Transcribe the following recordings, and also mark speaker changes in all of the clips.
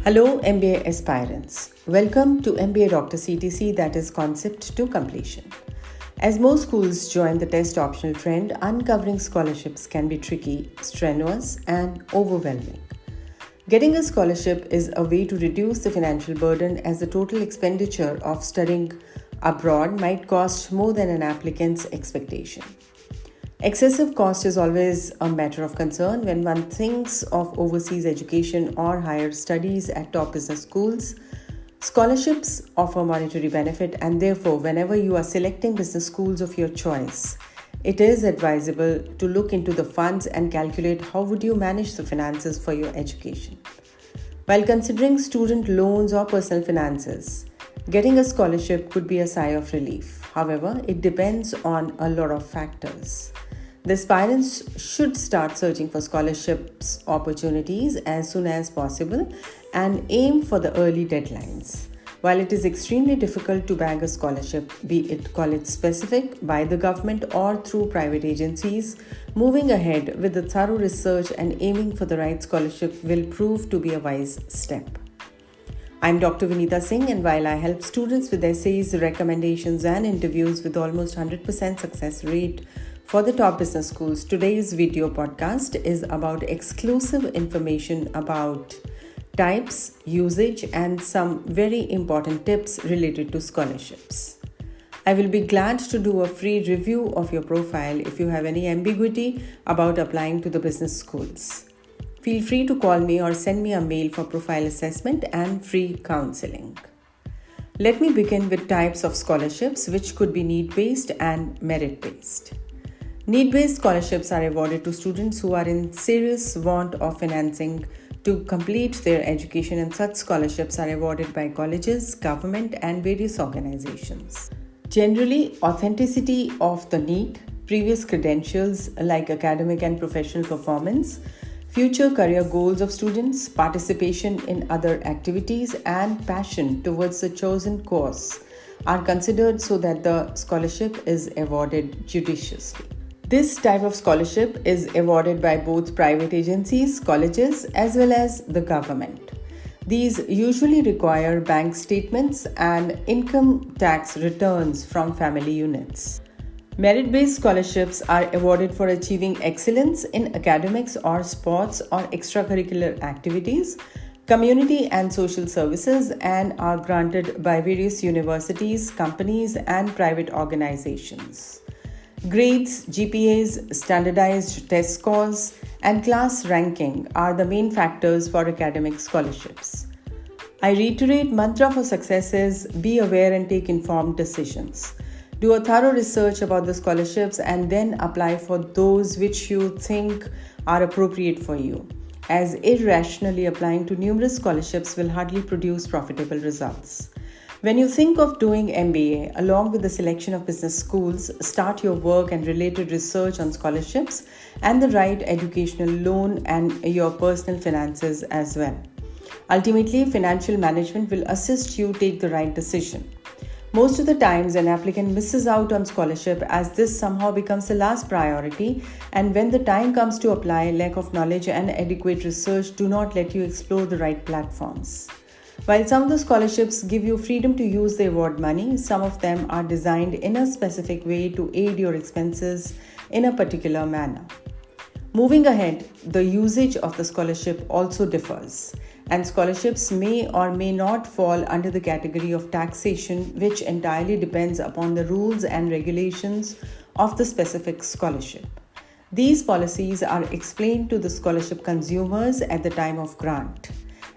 Speaker 1: Hello, MBA aspirants. Welcome to MBA Dr. CTC, that is Concept to Completion. As most schools join the test optional trend, uncovering scholarships can be tricky, strenuous, and overwhelming. Getting a scholarship is a way to reduce the financial burden, as the total expenditure of studying abroad might cost more than an applicant's expectation. Excessive cost is always a matter of concern when one thinks of overseas education or higher studies at top business schools. Scholarships offer monetary benefit, and therefore, whenever you are selecting business schools of your choice, it is advisable to look into the funds and calculate how would you manage the finances for your education. While considering student loans or personal finances, getting a scholarship could be a sigh of relief. However, it depends on a lot of factors. The aspirants should start searching for scholarships opportunities as soon as possible and aim for the early deadlines. While it is extremely difficult to bag a scholarship, be it college specific, by the government, or through private agencies, moving ahead with the thorough research and aiming for the right scholarship will prove to be a wise step. I'm Dr. Vinita Singh, and while I help students with essays, recommendations, and interviews with almost 100% success rate for the top business schools, today's video podcast is about exclusive information about types, usage, and some very important tips related to scholarships. I will be glad to do a free review of your profile if you have any ambiguity about applying to the business schools. Feel free to call me or send me a mail for profile assessment and free counseling. Let me begin with types of scholarships, which could be need-based and merit-based. Need-based scholarships are awarded to students who are in serious want of financing to complete their education, and such scholarships are awarded by colleges, government, and various organizations. Generally, authenticity of the need, previous credentials like academic and professional performance, future career goals of students, participation in other activities, and passion towards the chosen course are considered so that the scholarship is awarded judiciously. This type of scholarship is awarded by both private agencies, colleges, as well as the government. These usually require bank statements and income tax returns from family units. Merit-based scholarships are awarded for achieving excellence in academics or sports or extracurricular activities, community and social services, and are granted by various universities, companies, and private organizations. Grades, GPAs, standardized test scores, and class ranking are the main factors for academic scholarships. I reiterate, mantra for success is be aware and take informed decisions. Do a thorough research about the scholarships and then apply for those which you think are appropriate for you, as irrationally applying to numerous scholarships will hardly produce profitable results. When you think of doing MBA, along with the selection of business schools, start your work and related research on scholarships and the right educational loan and your personal finances as well. Ultimately, financial management will assist you take the right decision. Most of the times, an applicant misses out on scholarship as this somehow becomes the last priority, and when the time comes to apply, lack of knowledge and adequate research do not let you explore the right platforms. While some of the scholarships give you freedom to use the award money, some of them are designed in a specific way to aid your expenses in a particular manner. Moving ahead, the usage of the scholarship also differs, and scholarships may or may not fall under the category of taxation, which entirely depends upon the rules and regulations of the specific scholarship. These policies are explained to the scholarship consumers at the time of grant.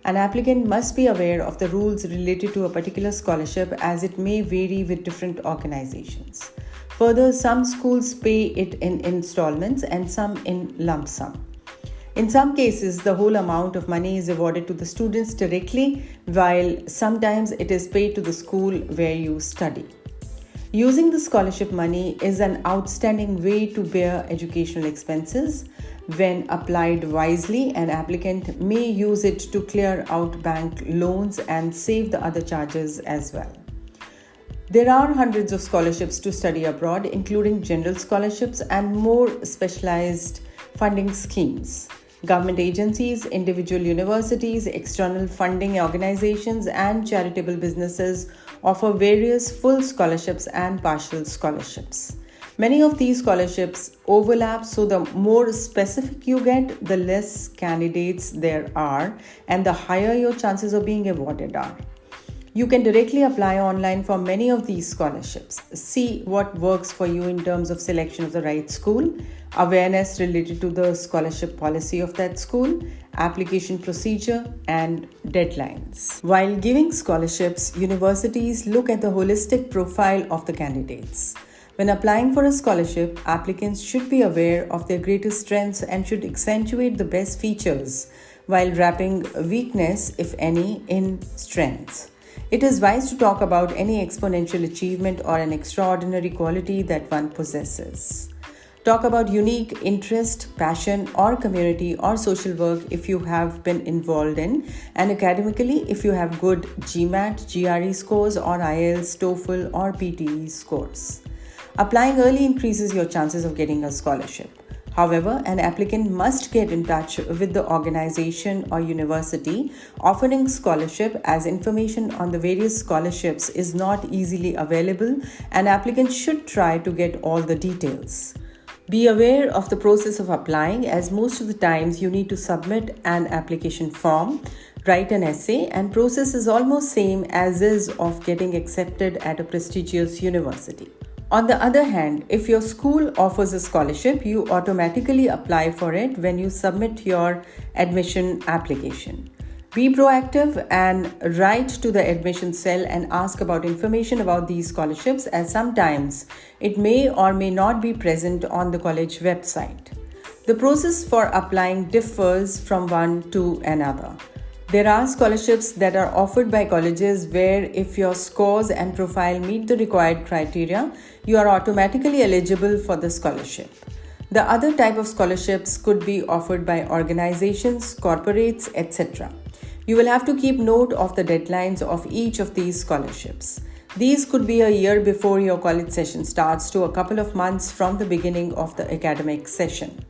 Speaker 1: An applicant must be aware of the rules related to a particular scholarship, as it may vary with different organizations. Further, some schools pay it in installments and some in lump sum. In some cases, the whole amount of money is awarded to the students directly, while sometimes it is paid to the school where you study. Using the scholarship money is an outstanding way to bear educational expenses. When applied wisely, an applicant may use it to clear out bank loans and save the other charges as well. There are hundreds of scholarships to study abroad, including general scholarships and more specialized funding schemes. Government agencies, individual universities, external funding organizations, and charitable businesses offer various full scholarships and partial scholarships. Many of these scholarships overlap, so the more specific you get, the less candidates there are, and the higher your chances of being awarded are. You can directly apply online for many of these scholarships. See what works for you in terms of selection of the right school, awareness related to the scholarship policy of that school, application procedure, and deadlines. While giving scholarships, universities look at the holistic profile of the candidates. When applying for a scholarship, applicants should be aware of their greatest strengths and should accentuate the best features while wrapping weakness, if any, in strengths. It is wise to talk about any exponential achievement or an extraordinary quality that one possesses. Talk about unique interest, passion, or community or social work if you have been involved in, and academically if you have good GMAT, GRE scores, or IELTS, TOEFL, or PTE scores. Applying early increases your chances of getting a scholarship. However, an applicant must get in touch with the organization or university offering scholarship, as information on the various scholarships is not easily available and applicants should try to get all the details. Be aware of the process of applying, as most of the times you need to submit an application form, write an essay, and process is almost same as is of getting accepted at a prestigious university. On the other hand, if your school offers a scholarship, you automatically apply for it when you submit your admission application. Be proactive and write to the admission cell and ask about information about these scholarships, as sometimes it may or may not be present on the college website. The process for applying differs from one to another. There are scholarships that are offered by colleges where if your scores and profile meet the required criteria, you are automatically eligible for the scholarship. The other type of scholarships could be offered by organizations, corporates, etc. You will have to keep note of the deadlines of each of these scholarships. These could be a year before your college session starts to a couple of months from the beginning of the academic session.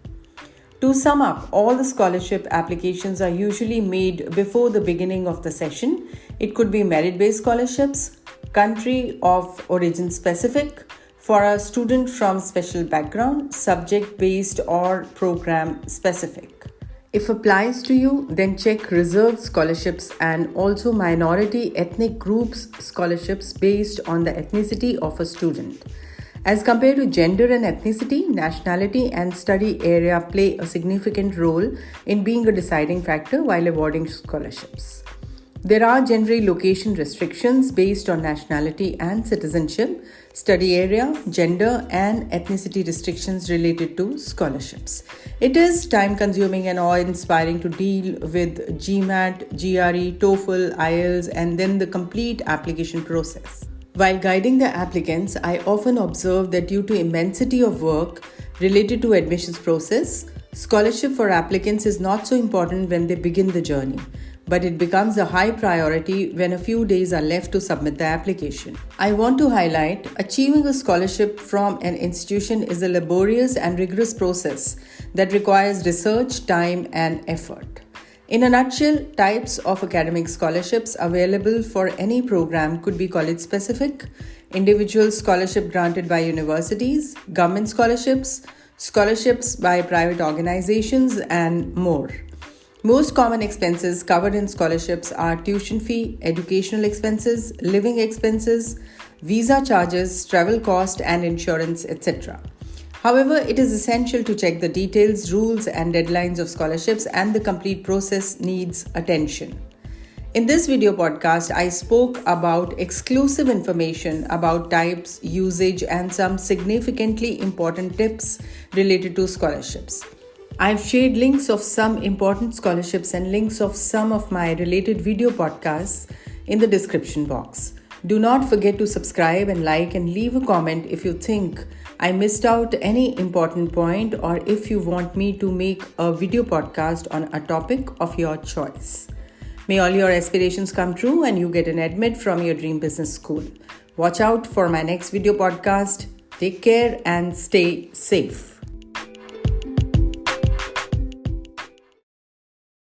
Speaker 1: To sum up, all the scholarship applications are usually made before the beginning of the session. It could be merit-based scholarships, country of origin specific, for a student from special background, subject-based, or program specific. If applies to you, then check reserved scholarships and also minority ethnic groups scholarships based on the ethnicity of a student. As compared to gender and ethnicity, nationality and study area play a significant role in being a deciding factor while awarding scholarships. There are generally location restrictions based on nationality and citizenship, study area, gender, and ethnicity restrictions related to scholarships. It is time-consuming and awe-inspiring to deal with GMAT, GRE, TOEFL, IELTS, and then the complete application process. While guiding the applicants, I often observe that due to immensity of work related to admissions process, scholarship for applicants is not so important when they begin the journey, but it becomes a high priority when a few days are left to submit the application. I want to highlight, achieving a scholarship from an institution is a laborious and rigorous process that requires research, time, and effort. In a nutshell, types of academic scholarships available for any program could be college-specific, individual scholarship granted by universities, government scholarships, scholarships by private organizations, and more. Most common expenses covered in scholarships are tuition fee, educational expenses, living expenses, visa charges, travel cost, and insurance, etc. However, it is essential to check the details, rules, and deadlines of scholarships, and the complete process needs attention. In this video podcast, I spoke about exclusive information about types, usage, and some significantly important tips related to scholarships. I've shared links of some important scholarships and links of some of my related video podcasts in the description box. Do not forget to subscribe and like and leave a comment if you think I missed out any important point, or if you want me to make a video podcast on a topic of your choice. May all your aspirations come true and you get an admit from your dream business school. Watch out for my next video podcast. Take care and stay safe.